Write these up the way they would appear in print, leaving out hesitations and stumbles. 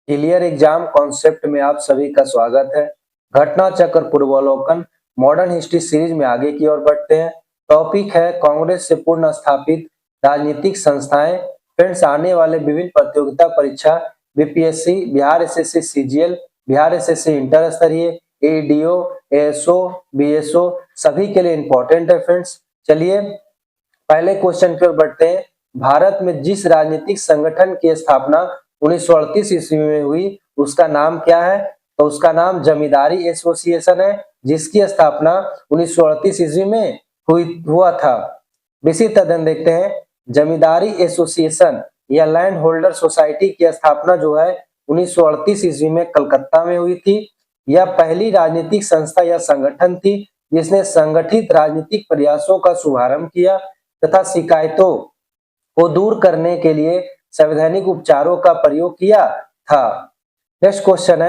Clear exam concept में आप सभी का स्वागत है। घटना चक्र पूर्वावलोकन मॉडर्न हिस्ट्री सीरीज में आगे की ओर बढ़ते हैं। टॉपिक है कांग्रेस से पूर्ण स्थापित राजनीतिक संस्थाएं। फ्रेंड्स, आने वाले विभिन्न प्रतियोगिता परीक्षा BPSC, Bihar SSC CGL, Bihar SSC inter स्तरीय, एडीओ, एएसओ, बीएसओ सभी के लिए इंपॉर्टेंट है। फ्रेंड्स, चलिए पहले क्वेश्चन की ओर बढ़ते हैं। भारत में जिस राजनीतिक संगठन की स्थापना 1938 ईस्वी में हुई उसका नाम क्या है? तो उसका नाम जमींदारी एसोसिएशन है, जिसकी स्थापना 1938 ईस्वी में हुआ था। इसी तरह देखते हैं, जमींदारी एसोसिएशन या लैंड होल्डर सोसाइटी की स्थापना जो है 1938 ईस्वी में कलकत्ता में हुई थी। यह पहली राजनीतिक संस्था या संगठन थी जिसने संगठित राजनीतिक प्रयासों का शुभारंभ किया तथा शिकायतों को दूर करने के लिए संवैधानिक उपचारों का प्रयोग किया था। नेक्स्ट क्वेश्चन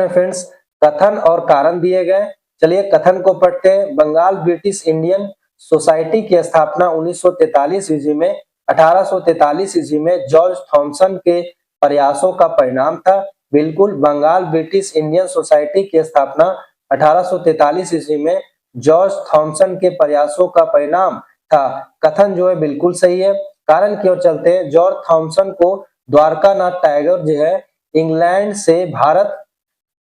है फ्रेंड्स, कथन और कारण दिए गए। चलिए कथन को पढ़ते हैं। बंगाल ब्रिटिश इंडियन सोसाइटी की स्थापना 1943 ईस्वी में 1843 ईस्वी में जॉर्ज थॉमसन के प्रयासों का परिणाम था। बिल्कुल, बंगाल ब्रिटिश इंडियन सोसाइटी की स्थापना 1843 ईस्वी में जॉर्ज थॉमसन के प्रयासों का परिणाम था। कथन जो है बिल्कुल सही है। कारण की ओर चलते हैं। जॉर्ज थॉमसन को द्वारकानाथ टैगोर जो है इंग्लैंड से भारत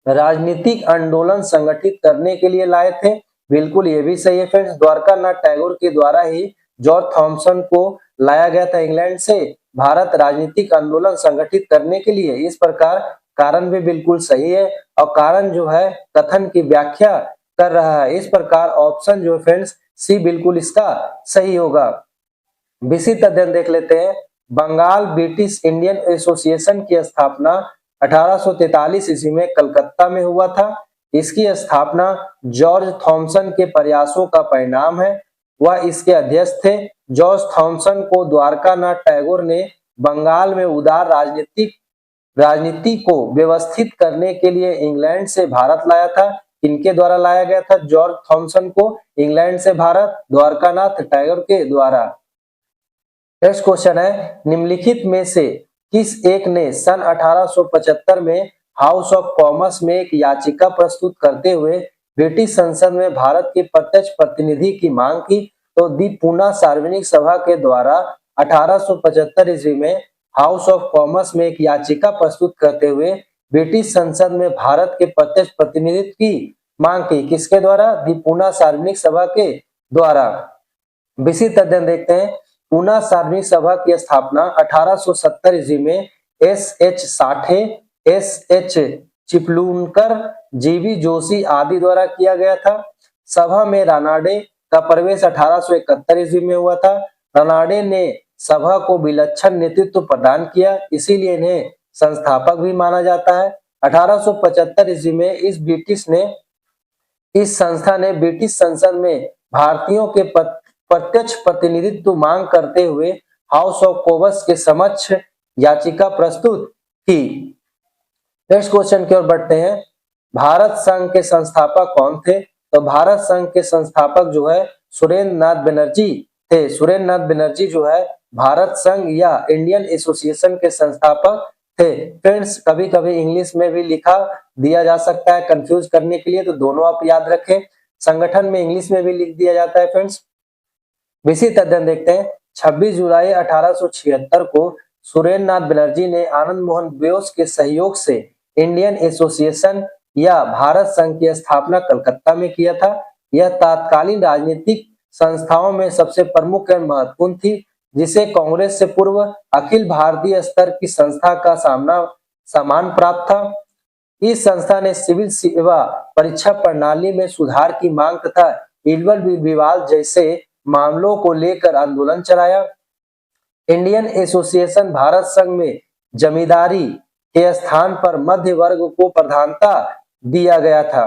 राजनीतिक आंदोलन संगठित करने के लिए लाए थे। बिल्कुल ये भी सही है फ्रेंड्स, द्वारकानाथ टैगोर के द्वारा ही जॉर्ज थॉमसन को लाया गया था इंग्लैंड से भारत राजनीतिक आंदोलन संगठित करने के लिए। इस प्रकार कारण भी बिल्कुल सही है और कारण जो है कथन की व्याख्या कर रहा है। इस प्रकार ऑप्शन जो है फ्रेंड्स सी बिल्कुल इसका सही होगा। इसी तरह देख लेते हैं। बंगाल ब्रिटिश इंडियन एसोसिएशन की स्थापना 1843 ईस्वी में कलकत्ता में हुआ था। इसकी स्थापना जॉर्ज थॉमसन के प्रयासों का परिणाम है। वह इसके अध्यक्ष थे। जॉर्ज थॉमसन को द्वारकानाथ टैगोर ने बंगाल में उदार राजनीति को व्यवस्थित करने के लिए इंग्लैंड से भारत लाया था। इनके द्वारा लाया गया था जॉर्ज थॉमसन को इंग्लैंड से भारत, द्वारकानाथ टैगोर के द्वारा। नेक्स्ट क्वेश्चन है, निम्नलिखित में से किस एक ने सन 1875 में हाउस ऑफ कॉमन्स में एक याचिका प्रस्तुत करते हुए ब्रिटिश संसद में भारत के प्रत्यक्ष प्रतिनिधि की मांग की? तो दी पूना सार्वजनिक सभा के द्वारा 1875 ईस्वी में हाउस ऑफ कॉमन्स में एक याचिका प्रस्तुत करते हुए ब्रिटिश संसद में भारत के प्रत्यक्ष प्रतिनिधित्व की मांग की। किसके द्वारा? दी पूना सार्वजनिक सभा के द्वारा। इसी तरह देखते हैं, पूना सार्वजनिक सभा की स्थापना 1870 ईस्वी में S H. Sathe, S H. Chiplunkar, G V. Joshi आदि द्वारा किया गया था। सभा में रानाडे का प्रवेश 1871 ईस्वी में हुआ था। रानाडे ने सभा को विलक्षण नेतृत्व प्रदान किया, इसीलिए इन्हें संस्थापक भी माना जाता है। 1875 ईस्वी में इस संस्था ने ब्रिटिश संसद में भारतीयों के प्रत्यक्ष प्रतिनिधित्व मांग करते हुए हाउस ऑफ कॉमन्स के समक्ष याचिका प्रस्तुत की। नेक्स्ट क्वेश्चन की ओर बढ़ते हैं। भारत संघ के संस्थापक कौन थे? तो भारत संघ के संस्थापक जो है सुरेंद्र नाथ बनर्जी थे। सुरेंद्र नाथ बनर्जी जो है भारत संघ या इंडियन एसोसिएशन के संस्थापक थे। फ्रेंड्स, कभी कभी इंग्लिश में भी लिखा दिया जा सकता है कंफ्यूज करने के लिए, तो दोनों आप याद रखें। संगठन में इंग्लिश में भी लिख दिया जाता है फ्रेंड्स। इसी तरह देखते हैं, 26 जुलाई 1876 को सुरेंद्र नाथ बनर्जी ने आनंद मोहन बोस के सहयोग से इंडियन एसोसिएशन या भारत संघ की स्थापना कलकत्ता में किया था। यह तत्कालीन राजनीतिक संस्थाओं में सबसे प्रमुख और महत्वपूर्ण थी, जिसे कांग्रेस से पूर्व अखिल भारतीय स्तर की संस्था का सम्मान प्राप्त था। इस संस्था ने सिविल सेवा परीक्षा प्रणाली में सुधार की मांग तथा इल्वल विवाद जैसे मामलों को लेकर आंदोलन चलाया। इंडियन एसोसिएशन भारत संघ में जमींदारी के स्थान पर मध्य वर्ग को प्रधानता दिया गया था।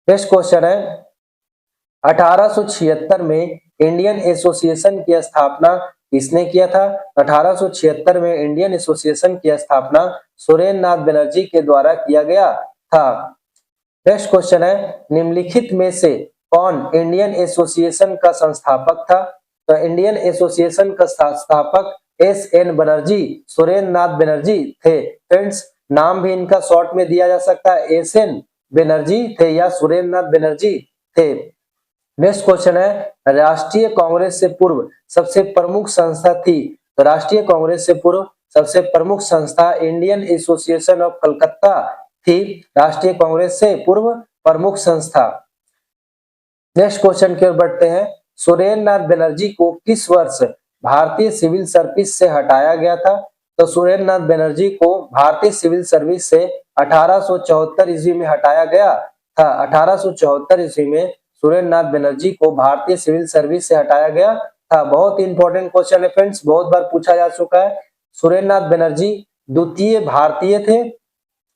नेक्स्ट क्वेश्चन है, 1876 में इंडियन एसोसिएशन की स्थापना किसने किया था? 1876 में इंडियन एसोसिएशन की स्थापना सुरेंद्र नाथ बनर्जी के द्वारा किया गया था। नेक्स्ट क्वेश्चन है, निम्नलिखित में से कौन इंडियन एसोसिएशन का संस्थापक था? तो इंडियन एसोसिएशन का संस्थापक एस.एन. बनर्जी, सुरेंद्र नाथ बनर्जी थे। फ्रेंड्स, नाम भी इनका शॉर्ट में दिया जा सकता है, एस.एन. बनर्जी थे या सुरेंद्र नाथ बनर्जी थे। नेक्स्ट क्वेश्चन है, राष्ट्रीय कांग्रेस से पूर्व सबसे प्रमुख संस्था थी। तो राष्ट्रीय कांग्रेस से पूर्व सबसे प्रमुख संस्था इंडियन एसोसिएशन ऑफ कलकत्ता थी। राष्ट्रीय कांग्रेस से पूर्व प्रमुख संस्था। नेक्स्ट क्वेश्चन की ओर बढ़ते हैं, सुरेंद्र नाथ बनर्जी को किस वर्ष भारतीय सिविल सर्विस से हटाया गया था। तो सुरेंद्र नाथ बनर्जी को भारतीय सिविल सर्विस से 1874 ईस्वी में हटाया गया था। 1874 ईस्वी में सुरेंद्र नाथ बनर्जी को भारतीय सिविल सर्विस से हटाया गया था। बहुत इंपॉर्टेंट क्वेश्चन है फ्रेंड्स, बहुत बार पूछा जा चुका है। सुरेंद्र नाथ बनर्जी द्वितीय भारतीय थे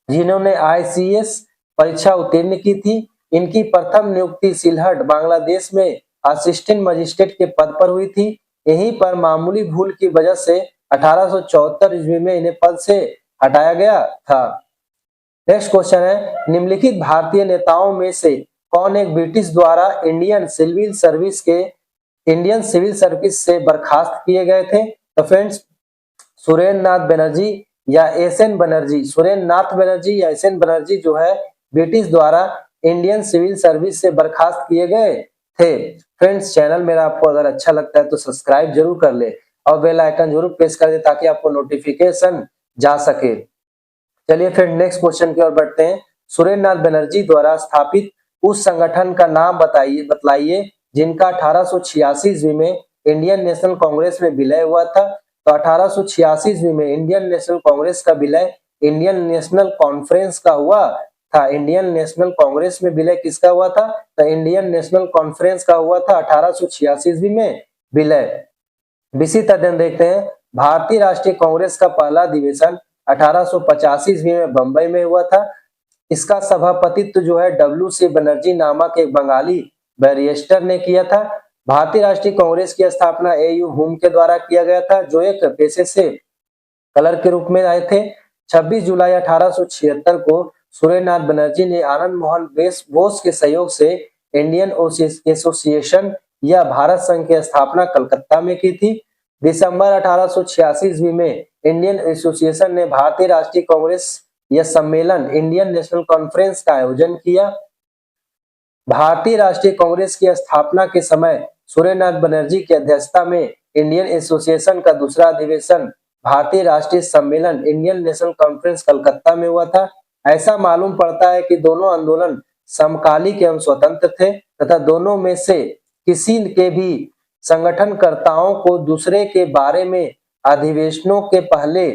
जिन्होंने आईसीएस परीक्षा उत्तीर्ण की थी। इनकी प्रथम नियुक्ति सिलहट बांग्लादेश में असिस्टेंट मजिस्ट्रेट के पद पर हुई थी। यहीं पर मामूली भूल की वजह से 1874 ईस्वी में इन्हें पद से हटाया गया था। नेक्स्ट क्वेश्चन है, निम्नलिखित भारतीय नेताओं में से कौन एक ब्रिटिश द्वारा इंडियन सिविल सर्विस से बर्खास्त किए गए थे। तो फ्रेंड्स, सुरेंद्र नाथ बनर्जी या एस.एन. बनर्जी, सुरेंद्र नाथ बनर्जी या एस.एन. बनर्जी जो है ब्रिटिश द्वारा इंडियन सिविल सर्विस से बर्खास्त किए गए थे। फ्रेंड्स, चैनल मेरा आपको अगर अच्छा लगता है तो सब्सक्राइब जरूर कर ले और बेल आइकन जरूर प्रेस कर दे ताकि आपको नोटिफिकेशन जा सके। चलिए फ्रेंड, नेक्स्ट क्वेश्चन की ओर बढ़ते हैं। सुरेंद्र नाथ बनर्जी द्वारा स्थापित उस संगठन का नाम बतलाइए जिनका 1886 ईस्वी में इंडियन नेशनल कांग्रेस में विलय हुआ था। तो 1886 ईस्वी में इंडियन नेशनल कांग्रेस का विलय इंडियन नेशनल कॉन्फ्रेंस का हुआ था। इंडियन नेशनल कांग्रेस में विलय किसका हुआ था। तो इंडियन नेशनल कॉन्फ्रेंस का हुआ था 1886 ईस्वी में विलय। इसी तरह देखते हैं, भारतीय राष्ट्रीय कांग्रेस का पहला अधिवेशन 1885 ईस्वी में बंबई में हुआ था। इसका सभापतित्व जो है डब्ल्यू.सी. बनर्जी नामक एक बंगाली बैरिस्टर ने किया था। भारतीय राष्ट्रीय कांग्रेस की स्थापना ए.यू. हुम के द्वारा किया गया था जो एक पेशे से कलर के रूप में आए थे। 26 जुलाई 1876 को सुरेंद्र नाथ बनर्जी ने आनंद मोहन बोस के सहयोग से इंडियन एसोसिएशन या भारत संघ की स्थापना कलकत्ता में की थी। दिसंबर 1886 ईस्वी में इंडियन एसोसिएशन ने भारतीय राष्ट्रीय कांग्रेस यह सम्मेलन इंडियन नेशनल कॉन्फ्रेंस का आयोजन किया। भारतीय राष्ट्रीय कांग्रेस की स्थापना के समय सुरेंद्र नाथ बनर्जी की अध्यक्षता में इंडियन एसोसिएशन का दूसरा अधिवेशन भारतीय राष्ट्रीय सम्मेलन इंडियन नेशनल कॉन्फ्रेंस कलकत्ता में हुआ था। ऐसा मालूम पड़ता है कि दोनों आंदोलन समकालिक एवं स्वतंत्र थे तथा दोनों में से किसी के भी संगठनकर्ताओं को दूसरे के बारे में अधिवेशनों के पहले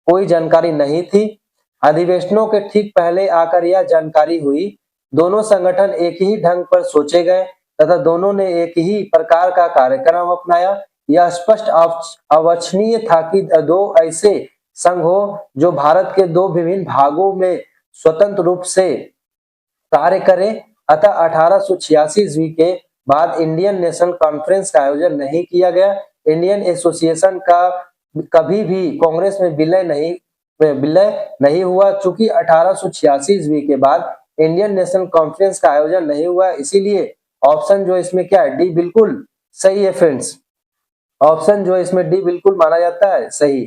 कोई जानकारी नहीं थी। अधिवेशनों के ठीक पहले आकर यह जानकारी हुई। दोनों संगठन एक ही ढंग पर सोचे गए तथा दोनों ने एक ही प्रकार का कार्यक्रम अपनाया। यह स्पष्ट अवांछनीय था कि दो ऐसे संघ हो जो भारत के दो विभिन्न भागों में स्वतंत्र रूप से कार्य करें। अतः 1886 ईस्वी के बाद इंडियन नेशनल कॉन्फ्रेंस का आयोजन नहीं किया गया। इंडियन एसोसिएशन का कभी भी कांग्रेस में विलय नहीं हुआ। चूंकि 1886 ईस्वी के बाद इंडियन नेशनल कॉन्फ्रेंस का आयोजन नहीं हुआ, इसीलिए ऑप्शन जो इसमें क्या है, डी बिल्कुल सही है फ्रेंड्स। ऑप्शन जो इसमें डी बिल्कुल माना जाता है सही।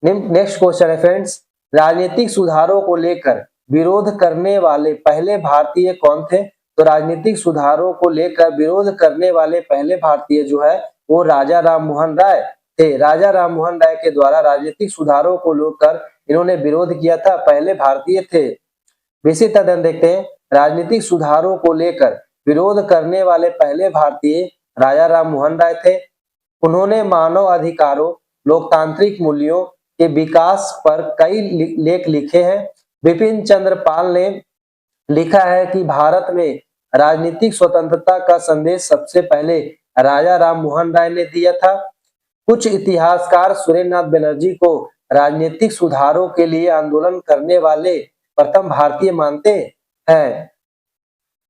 नेक्स्ट क्वेश्चन है फ्रेंड्स, राजनीतिक सुधारों को लेकर विरोध करने वाले पहले भारतीय कौन थे। तो राजनीतिक सुधारों को लेकर विरोध करने वाले पहले भारतीय जो है वो राजा राम मोहन राय थे। राजा राम मोहन राय के द्वारा राजनीतिक सुधारों को लेकर इन्होंने विरोध किया था, पहले भारतीय थे। इसी तरह देखते हैं, राजनीतिक सुधारों को लेकर विरोध करने वाले पहले भारतीय राजा राम मोहन राय थे। उन्होंने मानव अधिकारों, लोकतांत्रिक मूल्यों के विकास पर कई लेख लिखे हैं। बिपिन चंद्र पाल ने लिखा है कि भारत में राजनीतिक स्वतंत्रता का संदेश सबसे पहले राजा राम मोहन राय ने दिया था। कुछ इतिहासकार सुरेंद्र नाथ बनर्जी को राजनीतिक सुधारों के लिए आंदोलन करने वाले प्रथम भारतीय मानते हैं।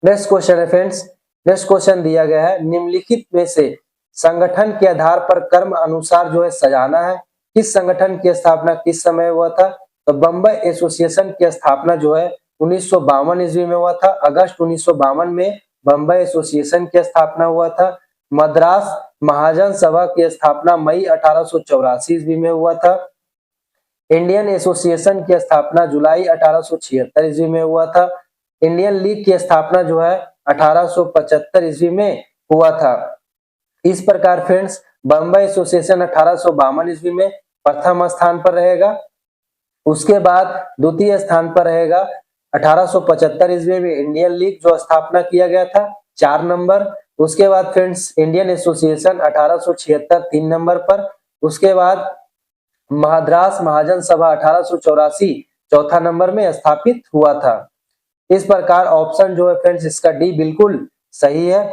नेक्स्ट क्वेश्चन है फ्रेंड्स, नेक्स्ट क्वेश्चन दिया गया है, निम्नलिखित में से संगठन के आधार पर कर्म अनुसार जो है सजाना है। किस संगठन की स्थापना किस समय हुआ था। तो बम्बई एसोसिएशन की स्थापना जो है 1952 ईस्वी में हुआ था। अगस्त 1952 में बम्बई एसोसिएशन की स्थापना हुआ था। महाजन सभा की स्थापना मई 1884 ईस्वी में हुआ था। इंडियन एसोसिएशन की स्थापना जुलाई 1876 ईस्वी में हुआ था। इंडियन लीग की स्थापना जो है 1875 ईस्वी में हुआ था। इस प्रकार फ्रेंड्स बम्बई एसोसिएशन 1852 ईस्वी में प्रथम स्थान पर रहेगा। उसके बाद द्वितीय स्थान पर रहेगा 1875 ईस्वी में इंडियन लीग जो स्थापना किया गया था 4 नंबर। उसके बाद फ्रेंड्स इंडियन एसोसिएशन 1876 3 नंबर पर। उसके बाद मद्रास महाजन सभा 1884 चौथा नंबर में स्थापित हुआ था। इस प्रकार ऑप्शन जो है फ्रेंड्स इसका डी बिल्कुल सही है।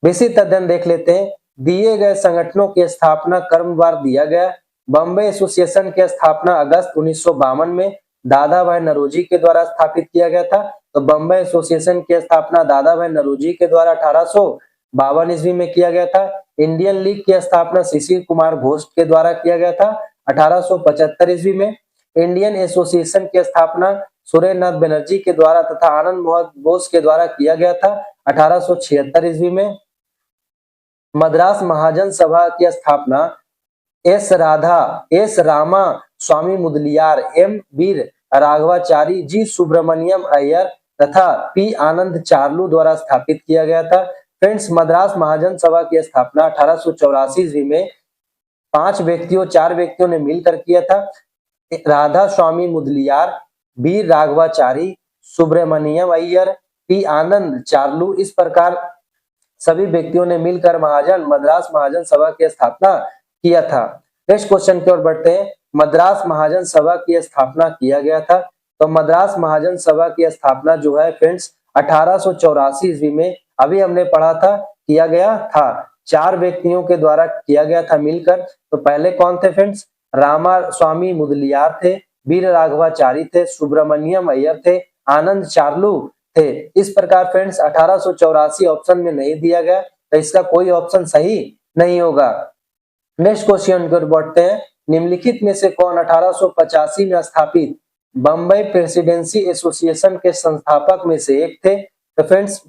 विस्तृत अध्ययन देख लेते हैं। दिए गए संगठनों की स्थापना क्रमवार दिया गया। बम्बई एसोसिएशन की स्थापना अगस्त 1952 में दादा भाई नौरोजी के द्वारा स्थापित किया गया था। तो बम्बई एसोसिएशन की स्थापना दादा भाई नौरोजी के द्वारा 1852 ईस्वी में किया गया था। इंडियन लीग की स्थापना शिशिर कुमार घोष के द्वारा किया गया था 1875 ईस्वी में। इंडियन एसोसिएशन की स्थापना सुरेंद्रनाथ बनर्जी के द्वारा तथा आनंद मोहन बोस के द्वारा किया गया था 1876 ईस्वी में। मद्रास महाजन सभा की स्थापना एस रामा स्वामी मुदलियार, एम वीर राघवाचारी, जी सुब्रमण्यम अय्यर तथा पी आनंद चार्लू द्वारा स्थापित किया गया था। फ्रेंड्स मद्रास महाजन सभा की स्थापना 1884 ईस्वी में 4 व्यक्तियों ने मिलकर किया था। राधा स्वामी मुदलियार, वीर राघवाचारी, सुब्रमण्यम अय्यर, पी आनंद चार्लू, इस प्रकार सभी व्यक्तियों ने मिलकर मद्रास महाजन सभा की स्थापना किया था। नेक्स्ट क्वेश्चन की ओर बढ़ते हैं। मद्रास महाजन सभा की स्थापना किया गया था। तो मद्रास महाजन सभा की स्थापना जो है फ्रेंड्स 1884 ईस्वी में अभी हमने पढ़ा था किया गया था। 4 व्यक्तियों के द्वारा किया गया था मिलकर। तो पहले कौन थे फ्रेंड्स? रामा स्वामी मुदलियार थे, वीर राघवाचारी थे, सुब्रमण्यम अय्यर थे, आनंद चार्लू थे। इस प्रकार फ्रेंड्स 1884 ऑप्शन में नहीं दिया गया तो इसका कोई ऑप्शन सही नहीं होगा। नेक्स्ट क्वेश्चन की ओर बढ़ते हैं। निम्नलिखित में से कौन 1885 में स्थापित बम्बई प्रेसिडेंसी एसोसिएशन के संस्थापक में से एक थे? तो फ्रेंड्स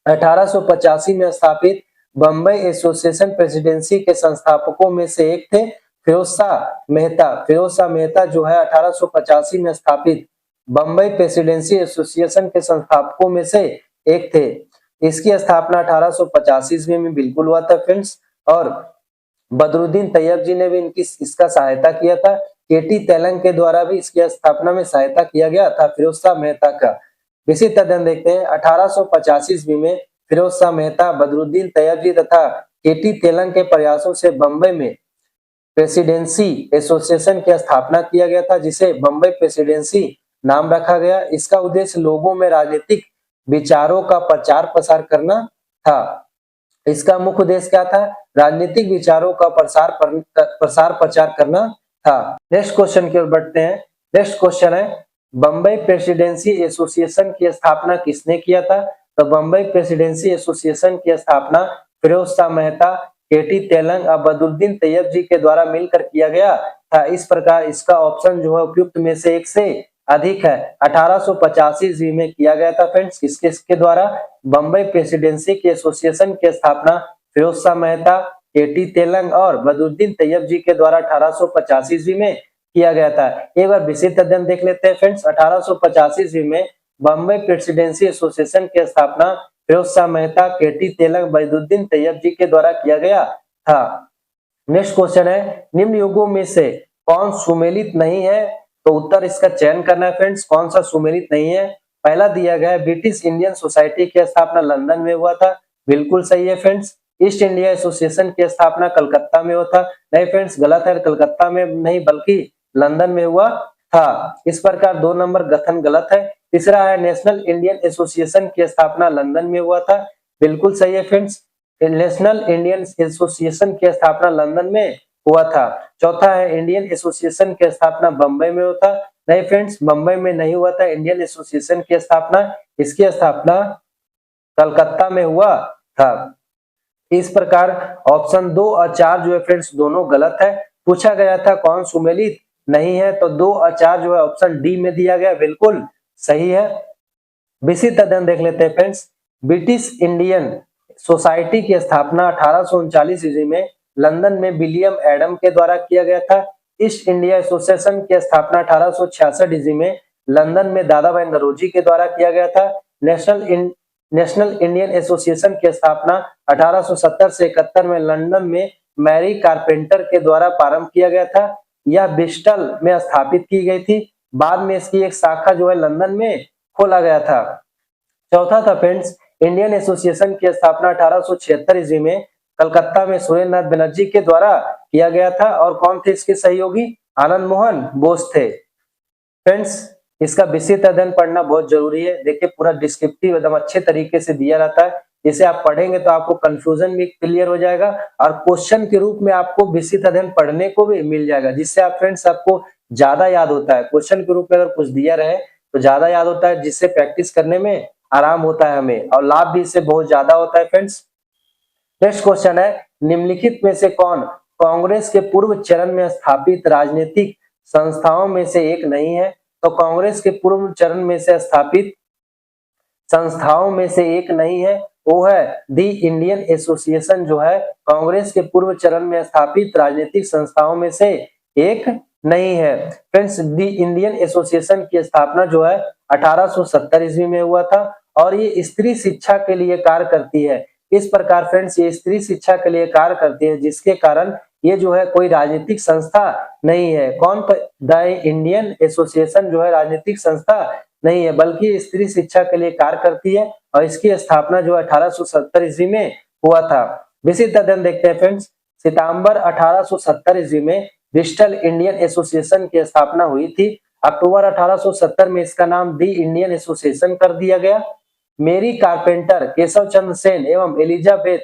1885 में स्थापित बम्बई एसोसिएशन प्रेसिडेंसी के संस्थापकों में से एक थे फिरोज शाह मेहता जो है 1885 में स्थापित बम्बई प्रेसिडेंसी एसोसिएशन के संस्थापकों में से एक थे। इसकी स्थापना 1885 ईस्वी में बिल्कुल हुआ था फ्रेंड्स। और बदरुद्दीन तैयब जी ने भी इसका सहायता किया था। केटी तेलंग के द्वारा भी इसकी स्थापना में सहायता किया गया था फिरोज शाह मेहता का। विस्तृत अध्ययन देखते हैं। 1885 ईस्वी में फिरोज शाह मेहता, बदरुद्दीन तैयब जी तथा केटी तेलंग के प्रयासों से बम्बई में प्रेसिडेंसी एसोसिएशन की स्थापना किया गया था, जिसे बम्बई प्रेसिडेंसी नाम रखा गया। इसका उद्देश्य लोगों में राजनीतिक विचारों का प्रचार प्रसार करना था। इसका मुख्य उद्देश्य क्या था? राजनीतिक विचारों का प्रसार प्रचार करना था। नेक्स्ट क्वेश्चन की ओर बढ़ते हैं। नेक्स्ट क्वेश्चन है बम्बई प्रेसिडेंसी एसोसिएशन की स्थापना किसने किया था? तो बम्बई प्रेसिडेंसी एसोसिएशन की स्थापना फिरोज शाह मेहता, केटी तेलंग और बदरुद्दीन तैयब जी के द्वारा मिलकर किया गया था। इस प्रकार इसका ऑप्शन जो है उपयुक्त में से एक से अधिक है। 1885 ईस्वी में किया गया था फ्रेंड्स। किसके द्वारा? बम्बई प्रेसिडेंसी के एसोसिएशन की स्थापना फिरोज शाह मेहता, केटी तेलंग और बदरुद्दीन तैयब जी के द्वारा 1885 ईस्वी में किया गया था। एक बार विस्तृत अध्ययन देख लेते हैं फ्रेंड्स। 1885 ईस्वी में बम्बई प्रेसिडेंसी एसोसिएशन की स्थापना फिरोज शाह मेहता, केटी तेलंग, बदरुद्दीन तैयब जी के द्वारा किया गया था। नेक्स्ट क्वेश्चन है निम्न युगों में से कौन सुमेलित नहीं है? तो उत्तर इसका चयन करना है फ्रेंड्स। कौन सा सुमेलित नहीं है? पहला दिया गया है ब्रिटिश इंडियन सोसाइटी की स्थापना लंदन में हुआ था, बिल्कुल सही है फ्रेंड्स। ईस्ट इंडिया एसोसिएशन की स्थापना कलकत्ता में हुआ था, नहीं फ्रेंड्स गलत है, कलकत्ता में नहीं बल्कि लंदन में हुआ था। इस प्रकार 2 नंबर कथन गलत है। तीसरा है नेशनल इंडियन एसोसिएशन की स्थापना लंदन में हुआ था, बिल्कुल सही है फ्रेंड्स। नेशनल इंडियन एसोसिएशन की स्थापना लंदन में हुआ था। चौथा है इंडियन एसोसिएशन की स्थापना बम्बई में हुआ था, नहीं फ्रेंड्स बम्बई में नहीं हुआ था इंडियन एसोसिएशन की स्थापना, इसकी स्थापना कलकत्ता में हुआ था। इस प्रकार ऑप्शन 2 और 4 जो है फ्रेंड्स दोनों गलत है। पूछा गया था कौन सुमेलित नहीं है, तो 2 और 4 जो है ऑप्शन डी में दिया गया, बिल्कुल सही है। विस्तृत अध्ययन देख लेते हैं फ्रेंड्स। ब्रिटिश इंडियन सोसाइटी की स्थापना 1839 ईस्वी में लंदन में विलियम एडम के द्वारा किया गया था। ईस्ट इंडिया एसोसिएशन की स्थापना 1866 ईस्वी में लंदन में दादा भाई नौरोजी के द्वारा किया गया था। नेशनल इंडियन एसोसिएशन की स्थापना 1870 से 71 में लंदन में मैरी कारपेंटर के द्वारा प्रारंभ किया गया था। यह ब्रिस्टल में स्थापित की गई थी। बाद में इसकी एक शाखा जो है लंदन में खोला गया था। चौथा था फ्रेंड्स, इंडियन एसोसिएशन की स्थापना 1876 ईस्वी में कलकत्ता में सुरेंद्र नाथ बनर्जी के द्वारा किया गया था। और कौन थे इसके सहयोगी? आनंद मोहन बोस थे। फ्रेंड्स, इसका विस्तृत अध्ययन पढ़ना बहुत जरूरी है। देखिए पूरा डिस्क्रिप्टिव एकदम अच्छे तरीके से दिया रहता है। इसे आप पढ़ेंगे तो आपको कंफ्यूजन भी क्लियर हो जाएगा और क्वेश्चन के रूप में आपको विस्तृत अध्ययन पढ़ने को भी मिल जाएगा, जिससे आप फ्रेंड्स आपको ज्यादा याद होता है। क्वेश्चन के रूप में अगर कुछ दिया रहे तो ज्यादा याद होता है, जिससे प्रैक्टिस करने में आराम होता है हमें और लाभ भी इससे बहुत ज्यादा होता है। फ्रेंड्स, नेक्स्ट क्वेश्चन है, निम्नलिखित में से कौन कांग्रेस के पूर्व चरण में स्थापित राजनीतिक संस्थाओं में से एक नहीं है? तो कांग्रेस के पूर्व चरण में से स्थापित संस्थाओं में से एक नहीं है, वो है दी इंडियन एसोसिएशन, जो है कांग्रेस के पूर्व चरण में स्थापित राजनीतिक संस्थाओं में से एक नहीं है। फ्रेंड्स, दी इंडियन एसोसिएशन की स्थापना जो है 1870 ईस्वी में हुआ था और ये स्त्री शिक्षा के लिए कार्य करती है। इस प्रकार फ्रेंड्स ये स्त्री शिक्षा के लिए कार्य करती है, जिसके कारण ये जो है कोई राजनीतिक संस्था नहीं है। कौन? द इंडियन एसोसिएशन जो है राजनीतिक संस्था नहीं है, बल्कि स्त्री शिक्षा के लिए कार्य करती है और इसकी स्थापना जो 1870 ईस्वी में हुआ था। विस्तृत अध्ययन देखते हैं फ्रेंड्स। सितंबर 1870 ईस्वी में ब्रिस्टल इंडियन एसोसिएशन की स्थापना हुई थी। अक्टूबर 1870 में इसका नाम दी इंडियन एसोसिएशन कर दिया गया। मेरी कारपेंटर, केशव चंद्र सेन एवं एलिजाबेथ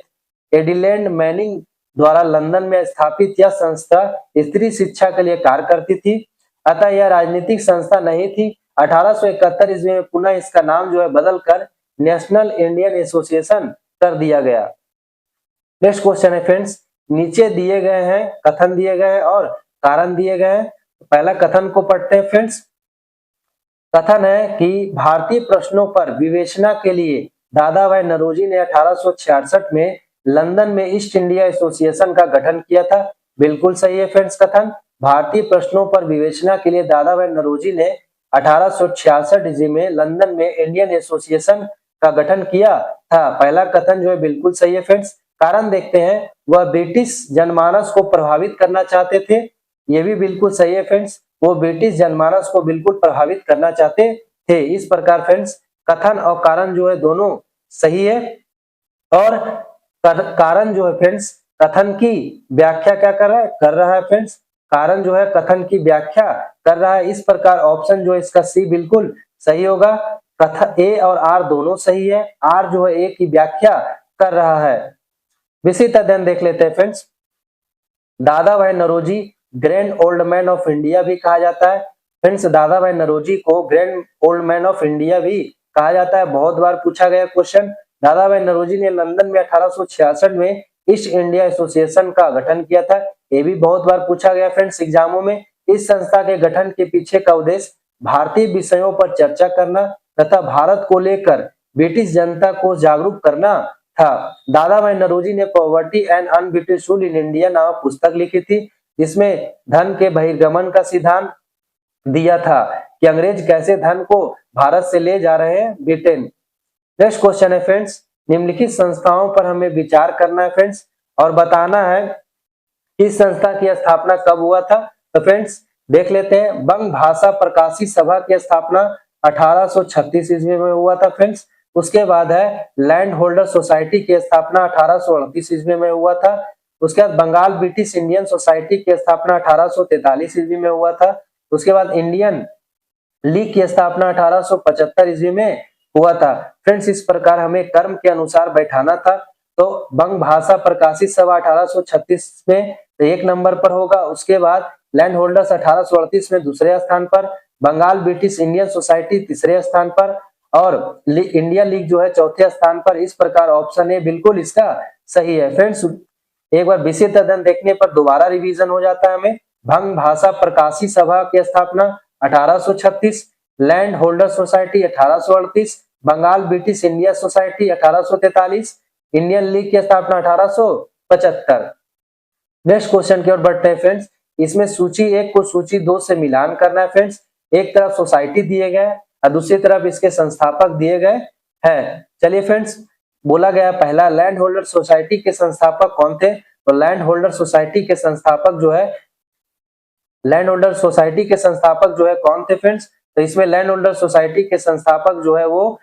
एडिलेंड मैनिंग द्वारा लंदन में स्थापित यह संस्था स्त्री शिक्षा के लिए कार्य करती थी, अतः यह राजनीतिक संस्था नहीं थी। 1871 ईस्वी में पुनः इसका नाम जो है बदलकर नेशनल इंडियन एसोसिएशन कर दिया गया। नेक्स्ट क्वेश्चन है फ्रेंड्स, नीचे दिए गए हैं कथन दिए गए हैं और कारण दिए गए हैं। पहला कथन को पढ़ते हैं फ्रेंड्स। कथन है कि भारतीय प्रश्नों पर विवेचना के लिए दादा भाई नौरोजी ने 1866 में लंदन में ईस्ट इंडिया एसोसिएशन का गठन किया था। बिल्कुल सही है फ्रेंड्स कथन। भारतीय प्रश्नों पर विवेचना के लिए दादा भाई नौरोजी ने 1866 ईस्वी में लंदन में इंडियन एसोसिएशन का गठन किया था। पहला कथन जो है बिल्कुल सही है फ्रेंड्स। कारण देखते हैं, वह ब्रिटिश जनमानस को प्रभावित करना चाहते थे। ये भी बिल्कुल सही है फ्रेंड्स, वो ब्रिटिश जनमानस को बिल्कुल प्रभावित करना चाहते थे। इस प्रकार फ्रेंड्स कथन और कारण जो है दोनों सही है। और कारण जो है फ्रेंड्स कथन की व्याख्या क्या कर रहा है फ्रेंड्स, कारण जो है कथन की व्याख्या कर रहा है। इस प्रकार ऑप्शन जो है इसका सी बिल्कुल सही होगा। कथन ए और आर दोनों सही है। आर जो है ए की व्याख्या कर रहा है। विस्तृत अध्ययन देख लेते हैं friends. Dadabhai Naoroji grand old man of India भी कहा जाता है। फ्रेंड्स, दादा भाई नौरोजी को grand old man of India भी कहा जाता है। बहुत बार पूछा गया क्वेश्चन। दादा भाई नौरोजी ने लंदन में 1866 में ईस्ट इंडिया एसोसिएशन का गठन किया था। ये भी बहुत बार पूछा गया फ्रेंड्स एग्जामों में। इस संस्था के गठन के पीछे का उद्देश्य भारतीय विषयों पर चर्चा करना तथा भारत को लेकर ब्रिटिश जनता को जागरूक करना था। दादा भाई नौरोजी ने poverty and un-British rule in India नामक पुस्तक लिखी थी, जिसमें धन के बहिर्गमन का सिद्धांत दिया था कि अंग्रेज कैसे धन को भारत से ले जा रहे हैं ब्रिटेन। नेक्स्ट क्वेश्चन है फ्रेंड्स, निम्नलिखित संस्थाओं पर हमें विचार करना है फ्रेंड्स और बताना है कि इस संस्था की स्थापना कब हुआ था। तो फ्रेंड्स देख लेते हैं। बंग भाषा प्रकाशी सभा की स्थापना 1836 ईस्वी में हुआ था फ्रेंड्स। उसके बाद है लैंड होल्डर सोसाइटी की स्थापना 1838 ईस्वी में हुआ था। उसके बाद बंगाल ब्रिटिश इंडियन सोसाइटी की स्थापना 1843 ईस्वी में हुआ था। उसके बाद इंडियन लीग की स्थापना 1875 ईस्वी में हुआ था। फ्रेंड्स, इस प्रकार हमें क्रम के अनुसार बैठाना था। तो बंग भाषा प्रकाशित सभा 1836 में एक नंबर पर होगा। उसके बाद लैंड होल्डर्स 1838 में दूसरे स्थान पर, बंगाल ब्रिटिश इंडियन सोसाइटी तीसरे स्थान पर और इंडिया लीग जो है चौथे स्थान पर। इस प्रकार ऑप्शन ए बिल्कुल इसका सही है। फ्रेंड्स, एक बार विस्तृत अध्ययन देखने पर दोबारा रिवीजन हो जाता है हमें। भंग भाषा प्रकाशी सभा की स्थापना 1836, land holder society 1838, Bengal British India society 1843, Indian league की स्थापना 1875। नेक्स्ट क्वेश्चन की ओर बढ़ते हैं फ्रेंड्स। इसमें सूची 1 को सूची 2 से मिलान करना है फ्रेंड्स। एक तरफ सोसाइटी दिए गए और दूसरी तरफ इसके संस्थापक दिए गए हैं। चलिए फ्रेंड्स, बोला गया पहला लैंड होल्डर सोसाइटी के संस्थापक कौन थे? तो लैंड होल्डर सोसाइटी के संस्थापक जो है, लैंड होल्डर सोसाइटी के संस्थापक जो है कौन थे फ्रेंड्स? तो इसमें लैंड होल्डर सोसाइटी के संस्थापक जो है वो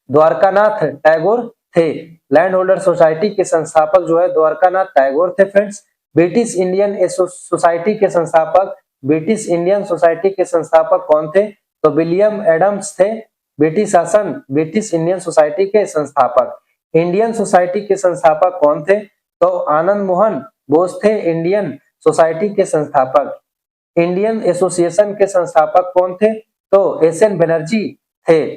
द्वारकानाथ टैगोर थे। लैंड होल्डर सोसाइटी के संस्थापक जो है द्वारकानाथ टैगोर थे फ्रेंड्स। ब्रिटिश इंडियन सोसाइटी के संस्थापक, ब्रिटिश इंडियन सोसाइटी के संस्थापक कौन थे? तो विलियम एडम्स थे। ब्रिटिश शासन ब्रिटिश इंडियन सोसाइटी के संस्थापक। इंडियन सोसाइटी के संस्थापक कौन थे? तो आनंद मोहन बोस थे इंडियन सोसाइटी के संस्थापक। इंडियन एसोसिएशन के संस्थापक कौन थे? तो एस.एन. बनर्जी थे।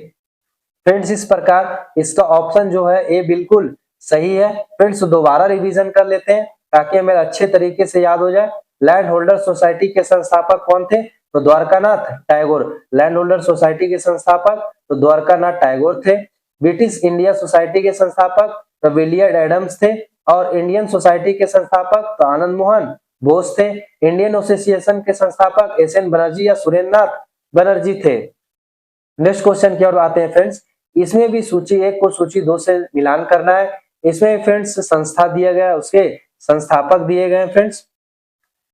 फ्रेंड्स, इस प्रकार इसका ऑप्शन जो है ए बिल्कुल सही है। फ्रेंड्स, दोबारा रिवीजन कर लेते हैं ताकि हमें अच्छे तरीके से याद हो जाए। लैंड होल्डर सोसाइटी के संस्थापक कौन थे? तो Dwarkanath Tagore. Land holder society के संस्थापक तो द्वारकानाथ टैगोर थे। ब्रिटिश इंडिया सोसाइटी के संस्थापक तो विलियम एडम्स थे। और इंडियन सोसाइटी के संस्थापक तो आनंद मोहन बोस थे। इंडियन एसोसिएशन के संस्थापक एस.एन. बनर्जी या सुरेंद्रनाथ बनर्जी थे। नेक्स्ट क्वेश्चन की ओर आते हैं फ्रेंड्स। इसमें भी सूची 1 को सूची 2 से मिलान करना है। इसमें फ्रेंड्स संस्था दिया गया है, उसके संस्थापक दिए गए हैं फ्रेंड्स।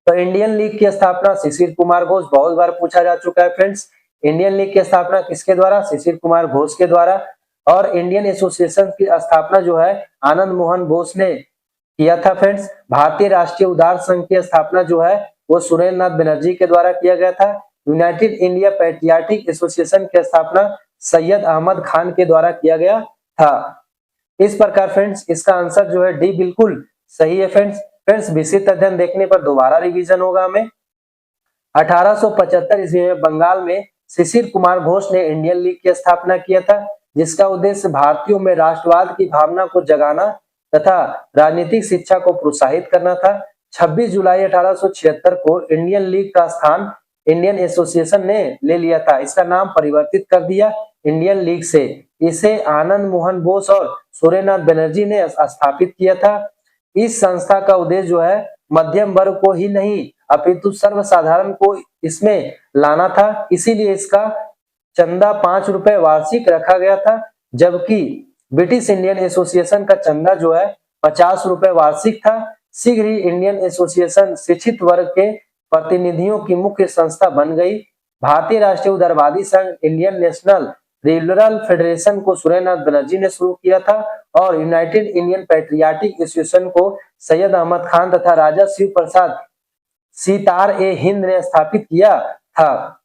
तो इंडियन लीग की स्थापना शिशिर कुमार घोष, बहुत बार पूछा जा चुका है फ्रेंड्स। इंडियन लीग की स्थापना किसके द्वारा? शिशिर कुमार घोष के द्वारा। और इंडियन एसोसिएशन की स्थापना जो है आनंद मोहन बोस ने किया था फ्रेंड्स। भारतीय राष्ट्रीय उदार संघ की स्थापना जो है वो सुरेंद्रनाथ बनर्जी के द्वारा किया गया था। यूनाइटेड इंडिया पैट्रियाटिक एसोसिएशन की स्थापना सैयद अहमद खान के द्वारा किया गया था। इस प्रकार फ्रेंड्स इसका आंसर जो है डी बिल्कुल सही है फ्रेंड्स। फ्रेंड्स, विस्तृत अध्ययन देखने पर दोबारा रिवीजन होगा हमें। 1875 ईस्वी में बंगाल में शिशिर कुमार घोष ने इंडियन लीग की स्थापना किया था, जिसका उद्देश्य भारतीयों में राष्ट्रवाद की भावना को जगाना तथा राजनीतिक शिक्षा को प्रोत्साहित करना था। 26 जुलाई 1876 को इंडियन लीग का स्थान इंडियन एसोसिएशन ने ले लिया था। इसका नाम परिवर्तित कर दिया इंडियन लीग से। इसे आनंद मोहन बोस और सुरेंद्रनाथ बनर्जी ने स्थापित किया था। इस संस्था का उद्देश्य जो है मध्यम वर्ग को ही नहीं अपितु सर्वसाधारण को इसमें लाना था। इसीलिए इसका चंदा 5 रुपए वार्षिक रखा गया था, जबकि ब्रिटिश इंडियन एसोसिएशन का चंदा जो है 50 रुपए वार्षिक था। शीघ्र ही इंडियन एसोसिएशन शिक्षित वर्ग के प्रतिनिधियों की मुख्य संस्था बन गई। भारतीय राष्ट्रीय उदारवादी संघ इंडियन नेशनल लिबरल फेडरेशन को सुरेंद्रनाथ बनर्जी ने शुरू किया था और यूनाइटेड इंडियन पैट्रियाटिक एसोसिएशन को सैयद अहमद खान तथा राजा शिव प्रसाद सितार-ए-हिंद ने स्थापित किया था।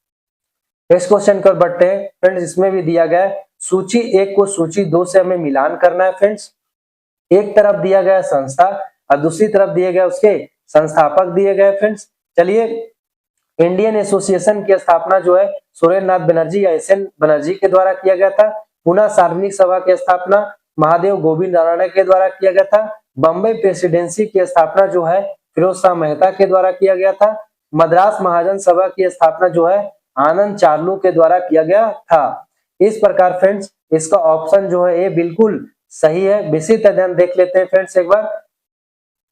नेक्स्ट क्वेश्चन कर बढ़ते हैं फ्रेंड्स। इसमें भी दिया गया सूची 1 को सूची 2 से हमें मिलान करना है फ्रेंड्स। एक तरफ दिया गया संस्था और दूसरी तरफ दिए गए उसके संस्थापक दिए गए फ्रेंड्स। चलिए, इंडियन एसोसिएशन की स्थापना जो है सुरेंद्रनाथ बनर्जी या एस.एन. बनर्जी के द्वारा किया गया था। पुनः सार्वजनिक सभा की स्थापना महादेव गोविंद राणा के द्वारा किया गया था। बम्बई प्रेसिडेंसी की स्थापना जो है फिरोज शाह मेहता के द्वारा किया गया था। मद्रास महाजन सभा की स्थापना जो है आनंद चार्लू के द्वारा किया गया था। इस प्रकार फ्रेंड्स इसका ऑप्शन जो है ए बिल्कुल सही है। विस्तृत अध्ययन देख लेते हैं फ्रेंड्स एक बार।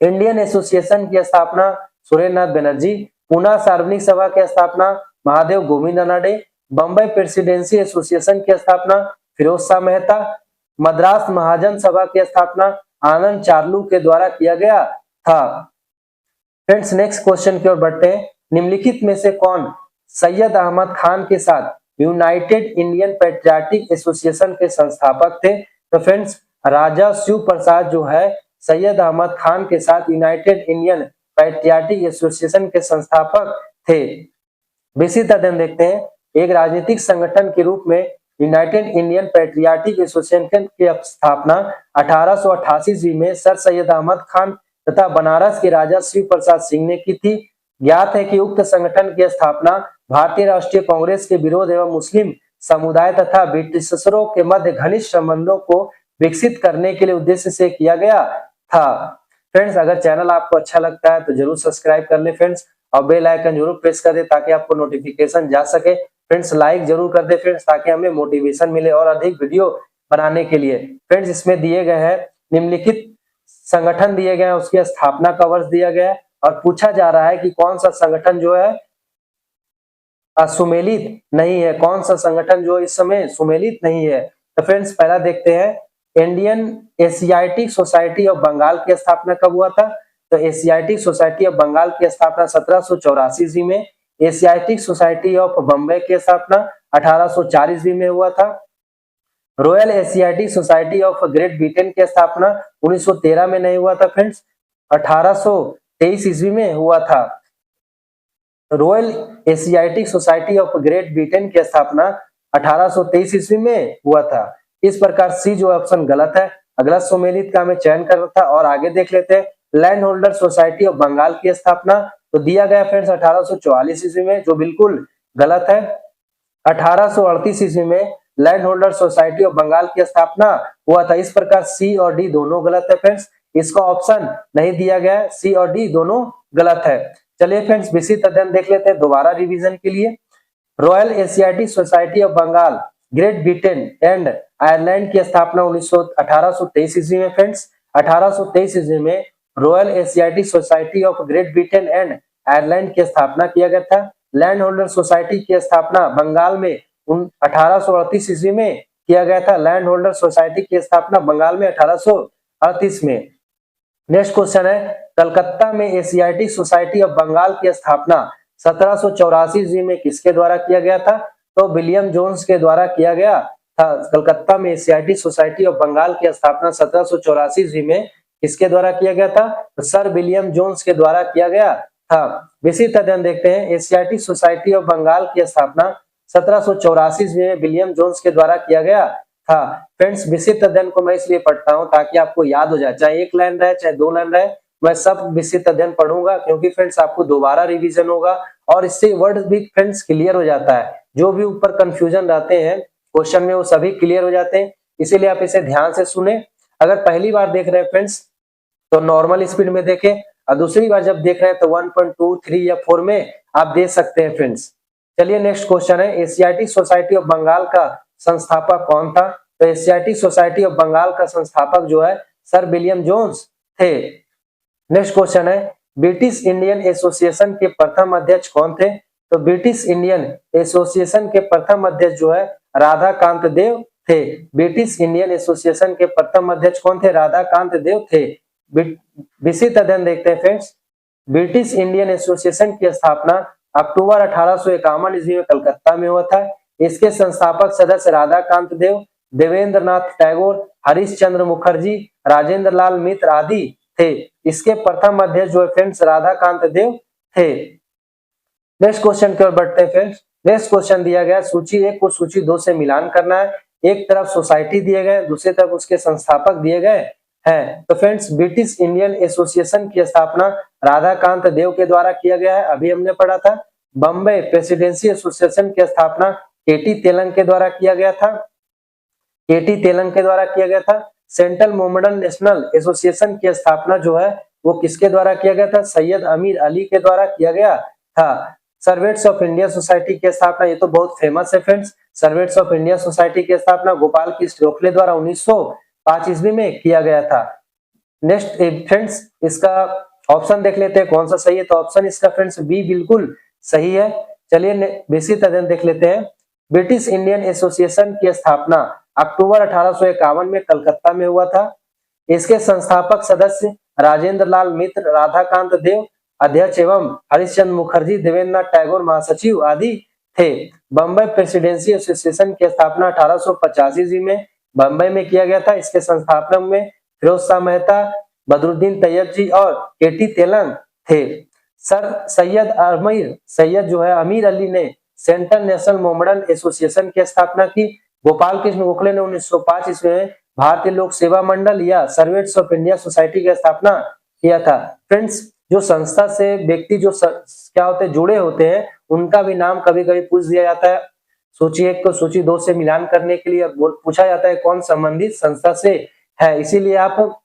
इंडियन एसोसिएशन की स्थापना सुरेंद्रनाथ बनर्जी, पुनः सार्वजनिक सभा की स्थापना महादेव गोविंद रानडे, बम्बई प्रेसिडेंसी एसोसिएशन की स्थापना फिरोज शाह मेहता, मद्रास महाजन सभा की स्थापना आनंद चार्लू के द्वारा किया गया था। फ्रेंड्स, नेक्स्ट क्वेश्चन की ओर बढ़ते हैं। निम्नलिखित में से कौन सैयद अहमद खान के साथ यूनाइटेड इंडियन पैट्रियाटिक एसोसिएशन के संस्थापक थे? तो फ्रेंड्स, राजा शिव प्रसाद जो है सैयद अहमद खान के साथ यूनाइटेड इंडियन पैट्रियाटिक एसोसिएशन के संस्थापक थे। विस्तृत अध्ययन देखते हैं। एक राजनीतिक संगठन के रूप में यूनाइटेड इंडियन पैट्रियाटिक एसोसिएशन की स्थापना 1888 ईस्वी में सर सैयद अहमद खान तथा बनारस के राजा शिव प्रसाद सिंह ने की थी। ज्ञात है कि उक्त संगठन की स्थापना भारतीय राष्ट्रीय कांग्रेस के विरोध एवं मुस्लिम समुदाय तथा ब्रिटिशरों के मध्य घनिष्ठ संबंधों को विकसित करने के लिए उद्देश्य से किया गया था। फ्रेंड्स, अगर चैनल आपको अच्छा लगता है तो जरूर सब्सक्राइब कर ले फ्रेंड्स, और बेल आइकन जरूर प्रेस कर दे ताकि आपको नोटिफिकेशन जा सके। फ्रेंड्स, लाइक जरूर कर दे फ्रेंड्स ताकि हमें मोटिवेशन मिले और अधिक वीडियो बनाने के लिए। फ्रेंड्स, इसमें दिए गए हैं निम्नलिखित संगठन दिए गए हैं, उसकी स्थापना का वर्ष दिया गया है और पूछा जा रहा है कि कौन सा संगठन जो है सुमेलित नहीं है, कौन सा संगठन जो इस समय सुमेलित नहीं है। तो फ्रेंड्स पहला देखते हैं, Indian Asiatic society of Bengal की स्थापना कब हुआ था? तो एशियाटिक सोसाइटी ऑफ बंगाल की स्थापना 1784 ईस्वी में, एशियाटिक सोसाइटी ऑफ बम्बई की स्थापना 1840 ईस्वी में हुआ था। Royal Asiatic society of Great Britain की स्थापना 1913 में नहीं हुआ था फ्रेंड्स, 1823 ईस्वी में हुआ था। Royal Asiatic society of Great Britain की स्थापना 1823 ईस्वी में हुआ था। इस प्रकार सी जो ऑप्शन गलत है, अगला सुमेलित का हमें चयन करना था। और आगे देख लेते हैं, land holder society of Bengal की स्थापना तो दिया गया फ्रेंड्स 1844 ईस्वी में, जो बिल्कुल गलत है। 1838 ईस्वी में land holder society of Bengal की स्थापना हुआ था। इस प्रकार सी और डी दोनों गलत है फ्रेंड्स, इसका ऑप्शन नहीं दिया गया है, सी और डी दोनों गलत है। चलिए फ्रेंड्स विस्तृत अध्ययन देख लेते हैं दोबारा रिवीजन के लिए। Royal Asiatic society of Bengal, Great Britain and Ireland की स्थापना 1823 ईस्वी में फ्रेंड्स, 1823 ईस्वी में royal Asiatic society of Great Britain and Ireland की स्थापना किया गया था। लैंड होल्डर सोसाइटी की स्थापना बंगाल में 1838 ईस्वी में किया गया था। लैंड होल्डर सोसाइटी की स्थापना बंगाल में 1838 में। नेक्स्ट क्वेश्चन है, कलकत्ता में एशियाटिक सोसाइटी ऑफ बंगाल की स्थापना 1784 ईस्वी में किसके द्वारा किया गया था? तो विलियम जोन्स के द्वारा किया गया था। कलकत्ता में एशियाटिक सोसाइटी ऑफ बंगाल की स्थापना 1784 ईस्वी में किसके द्वारा किया गया था? तो सर विलियम जोन्स के द्वारा किया गया था। विस्तृत अध्ययन देखते हैं, एशियाटिक सोसाइटी ऑफ बंगाल की स्थापना 1784 ईस्वी में विलियम जोन्स के द्वारा किया गया था। फ्रेंड्स विस्तृत अध्ययन को मैं इसलिए पढ़ता हूं ताकि आपको याद हो जाए, चाहे एक लाइन रहे चाहे दो लाइन रहे, मैं सब विस्तृत अध्ययन पढ़ूंगा, क्योंकि फ्रेंड्स आपको दोबारा रिवीजन होगा और इससे वर्ड भी फ्रेंड्स क्लियर हो जाता है। जो भी ऊपर कंफ्यूजन रहते हैं क्वेश्चन में वो सभी क्लियर हो जाते हैं, इसीलिए आप इसे ध्यान से सुने। अगर पहली बार देख रहे हैं फ्रेंड्स तो नॉर्मल स्पीड में देखें, और दूसरी बार जब देख रहे हैं तो 1.2, 3 या 4 में आप देख सकते हैं फ्रेंड्स। चलिए नेक्स्ट क्वेश्चन है, एशियाटिक सोसाइटी ऑफ बंगाल का संस्थापक कौन था? तो एशियाटिक सोसाइटी ऑफ बंगाल का संस्थापक जो है सर विलियम जोन्स थे। नेक्स्ट क्वेश्चन है, ब्रिटिश इंडियन एसोसिएशन के प्रथम अध्यक्ष कौन थे? तो ब्रिटिश इंडियन एसोसिएशन के प्रथम अध्यक्ष जो है राधाकांत देव थे। ब्रिटिश इंडियन एसोसिएशन के प्रथम अध्यक्ष कौन थे? राधाकांत देव थे। विस्तृत अध्ययन देखते हैं फ्रेंड्स, ब्रिटिश इंडियन एसोसिएशन की स्थापना अक्टूबर 1851 ईस्वी में कलकत्ता में हुआ था। इसके संस्थापक सदस्य राधाकांत देव, देवेंद्र नाथ टैगोर, हरीश चंद्र मुखर्जी, राजेंद्र लाल मित्र आदि थे। इसके प्रथम अध्यक्ष जो है फ्रेंड्स राधाकांत देव थे। नेक्स्ट क्वेश्चन की ओर बढ़ते हैं फ्रेंड्स। नेक्स्ट क्वेश्चन दिया गया, सूची 1 को सूची 2 से मिलान करना है। एक तरफ सोसाइटी दिए गए, दूसरी तरफ उसके संस्थापक दिए गए हैं। तो फ्रेंड्स ब्रिटिश इंडियन एसोसिएशन की स्थापना राधाकांत देव के द्वारा किया गया है, अभी हमने पढ़ा था। बम्बई प्रेसिडेंसी एसोसिएशन की स्थापना केटी तेलंग के द्वारा किया गया था, केटी तेलंग के द्वारा किया गया था। सेंट्रल मोहम्मडन नेशनल एसोसिएशन की स्थापना जो है वो किसके द्वारा किया गया था? सैयद अमीर अली के द्वारा किया गया था। सर्वेंट्स ऑफ इंडिया सोसाइटी की स्थापना, ये तो बहुत फेमस है friends, servants of India society की स्थापना गोपाल कृष्ण गोखले द्वारा 1905 ईस्वी में किया गया था। नेक्स्ट फ्रेंड्स इसका ऑप्शन देख लेते हैं कौन सा सही है। तो ऑप्शन इसका फ्रेंड्स बी बिल्कुल सही है। चलिए विस्तृत अध्ययन देख लेते हैं। ब्रिटिश इंडियन एसोसिएशन की स्थापना अक्टूबर 1851 में कलकत्ता में हुआ था। इसके संस्थापक सदस्य राजेंद्र लाल मित्र, राधाकांत देव अध्यक्ष एवं हरिश्चंद्र मुखर्जी, देवेंद्र नाथ टैगोर महासचिव आदि थे। बम्बई प्रेसिडेंसी एसोसिएशन की स्थापना 1885 ईस्वी में बम्बई में किया गया था। इसके संस्थापक में फिरोज शाह मेहता, बदरुद्दीन तैयब जी और केटी तेलंग थे। सर सैयद जो है अमीर अली ने सेंट्रल नेशनल मोहम्मडन एसोसिएशन की स्थापना की। गोपाल कृष्ण गोखले ने 1905 ईस्वी में भारतीय लोक सेवा मंडल या सर्वेंट्स ऑफ इंडिया सोसाइटी की स्थापना किया था। फ्रेंड्स जो संस्था से व्यक्ति जो क्या होते हैं जुड़े होते हैं उनका भी नाम कभी कभी पूछ दिया जाता है। सूची 1 को सूची 2 से मिलान करने के लिए पूछा जाता है कौन संबंधित संस्था से है, इसीलिए आप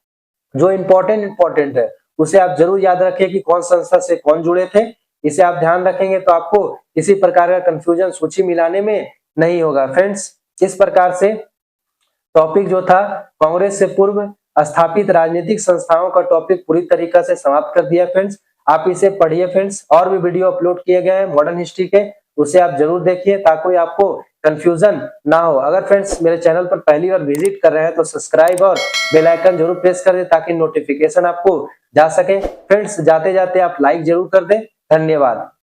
जो इम्पोर्टेंट है उसे आप जरूर याद रखिए कि कौन संस्था से कौन जुड़े थे। इसे आप ध्यान रखेंगे तो आपको किसी प्रकार का कंफ्यूजन सूची मिलाने में नहीं होगा। फ्रेंड्स इस प्रकार से टॉपिक जो था कांग्रेस से पूर्व स्थापित राजनीतिक संस्थाओं का टॉपिक पूरी तरीके से समाप्त कर दिया फ्रेंड्स। आप इसे पढ़िए फ्रेंड्स, और भी वीडियो अपलोड किए गए हैं मॉडर्न हिस्ट्री के, उसे आप जरूर देखिए ताकि आपको कंफ्यूजन ना हो। अगर फ्रेंड्स मेरे चैनल पर पहली बार विजिट कर रहे हैं तो सब्सक्राइब और बेल आइकन जरूर प्रेस कर दें ताकि नोटिफिकेशन आपको जा सके। फ्रेंड्स जाते जाते आप लाइक जरूर कर दें। धन्यवाद।